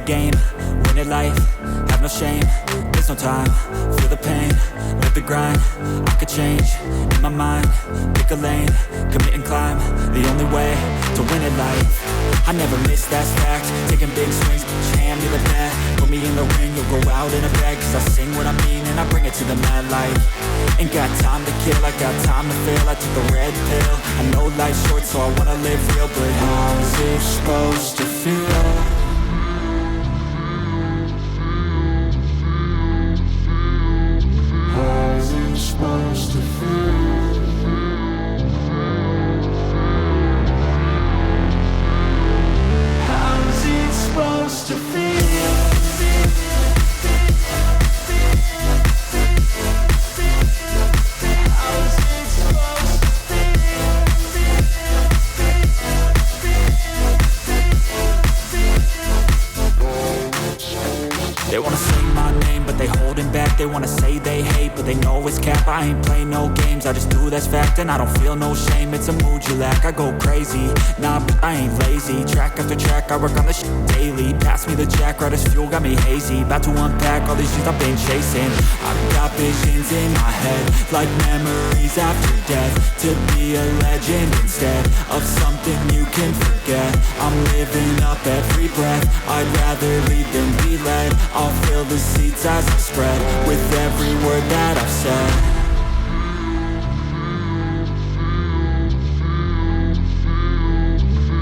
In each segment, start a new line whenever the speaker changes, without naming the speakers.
game, win it life, have no shame. There's no time, feel the pain, live the grind. I could change, in my mind, pick a lane, commit and climb. The only way to win at life. I never miss, that's fact. Taking big swings, hand me the bat. Put me in the ring, you'll go out in a bag. Cause I sing what I mean and I bring it to the mad light. Ain't got time to kill, I got time to feel. I took the red pill, I know life's short so I wanna live real. But how's it supposed to feel? Supposed to feel. How's it supposed to feel? How's it supposed to feel? They wanna say my name, but they holding back. They wanna say they hate, but they know it's cap. I ain't play no games, I just do, that's fact. And I don't feel no shame, it's a mood you lack. I go crazy, nah, but I ain't lazy. Track after track, I work on this shit daily. Pass me the jack, right as fuel, got me hazy. About to unpack all these shit I've been chasing. I've got visions in my head, like memories after death. To be a legend instead of something you can forget. I'm living up every breath, I'd rather lead than be led. I'll fill the seats as I spread, with every word that I've said.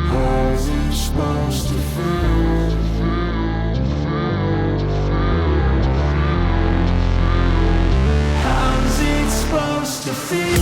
How's it supposed to feel? How's it supposed to feel?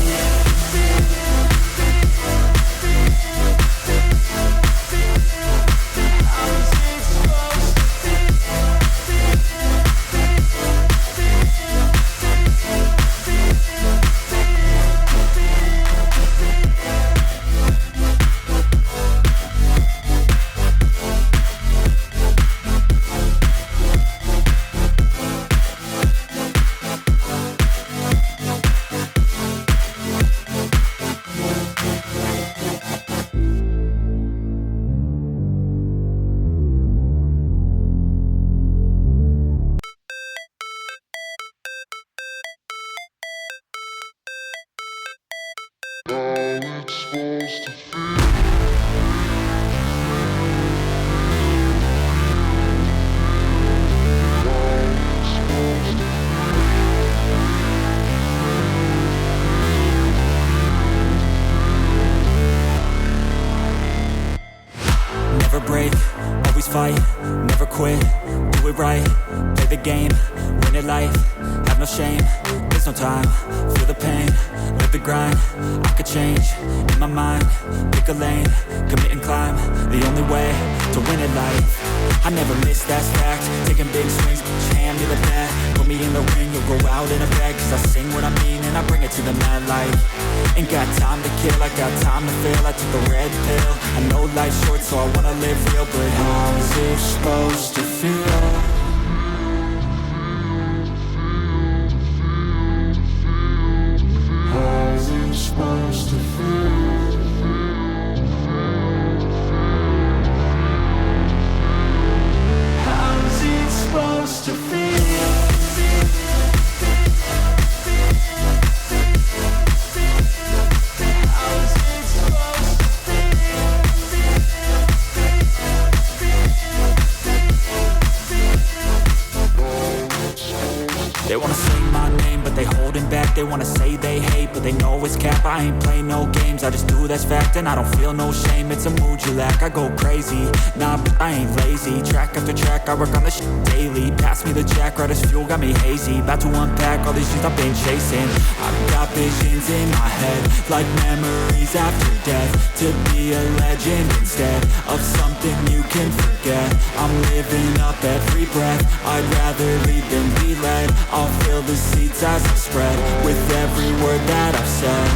Never break, always fight, never quit, do it right, play the game, win it life, have no shame, there's no time, feel the pain, live the grind. I could change, in my mind, pick a lane, commit and climb. The only way to win at life. I never miss, that's fact. Taking big swings, hand me the bat. Put me in the ring, you'll go out in a bag. Cause I sing what I mean and I bring it to the mad light. Ain't got time to kill, I got time to feel. I took the red pill, I know life's short so I wanna live real. But how's it supposed to feel? How's it supposed to feel? How's it supposed to feel? They wanna say my name, but they holding back. They wanna say they hate, but they know it's cap. I ain't play no games, I just do, that's fact. And I don't feel no shame, it's a mood you lack. I go crazy, nah, but I ain't lazy. Track after track, I work on this shit daily. Pass me the jack, right as fuel, got me hazy. About to unpack all these shit I've been chasing. I've got visions in my head, like memories after death. To be a legend instead of something you can forget. I'm living up every breath, I'd rather lead than be led. I'll fill the seats as I spread, with every word that I've said.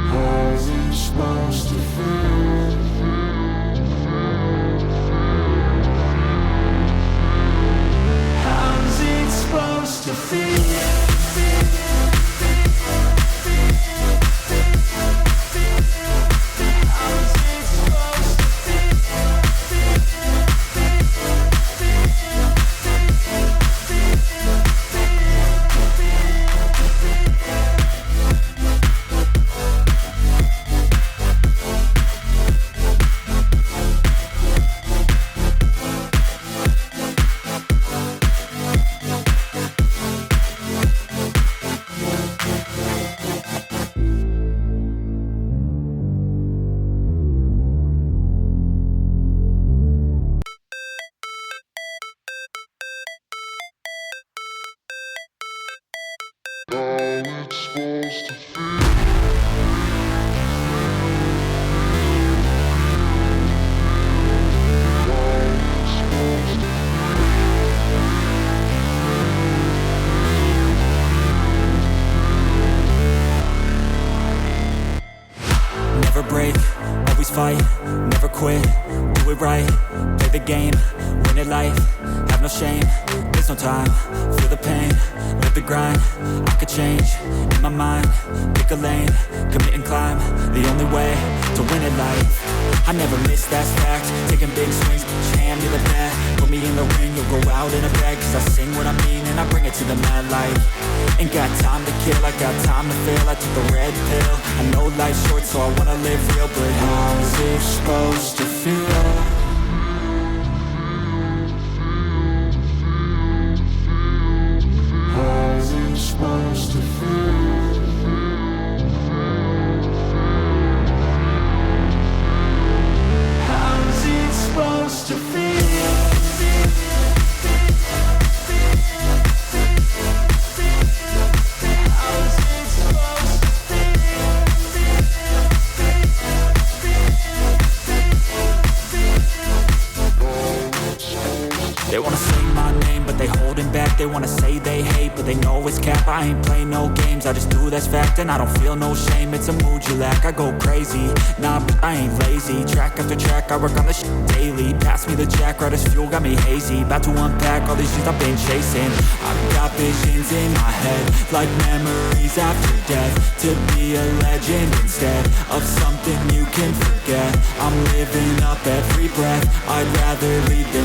How's it supposed to feel? How's it supposed to feel? break, always fight, never quit, do it right, play the game, win it life, have no shame, there's no time, feel the pain, live the grind, I could change, in my mind, pick a lane, commit and climb, the only way to win at life. I never miss, that's fact, taking big swings, put your hand to the bat, put me in the ring, you'll go out in a bag, cause I sing what I mean and I bring it to the mad light. Ain't got time to kill, I got time to feel, I took the red pill, I know life's short so I wanna live real, but how's it supposed to feel? How's it supposed to feel? How's it supposed to feel? They wanna say my name, but they holding back. They wanna say they hate, but they know it's cap. I ain't play no games, I just do, that's fact. And I don't feel no shame, it's a mood you lack. I go crazy, nah, but I ain't lazy. Track after track, I work on this shit daily. Pass me the jack, right as fuel, got me hazy. About to unpack all these things I've been chasing. I've got visions in my head, like memories after death. To be a legend instead of something you can forget. I'm living up every breath, I'd rather leave this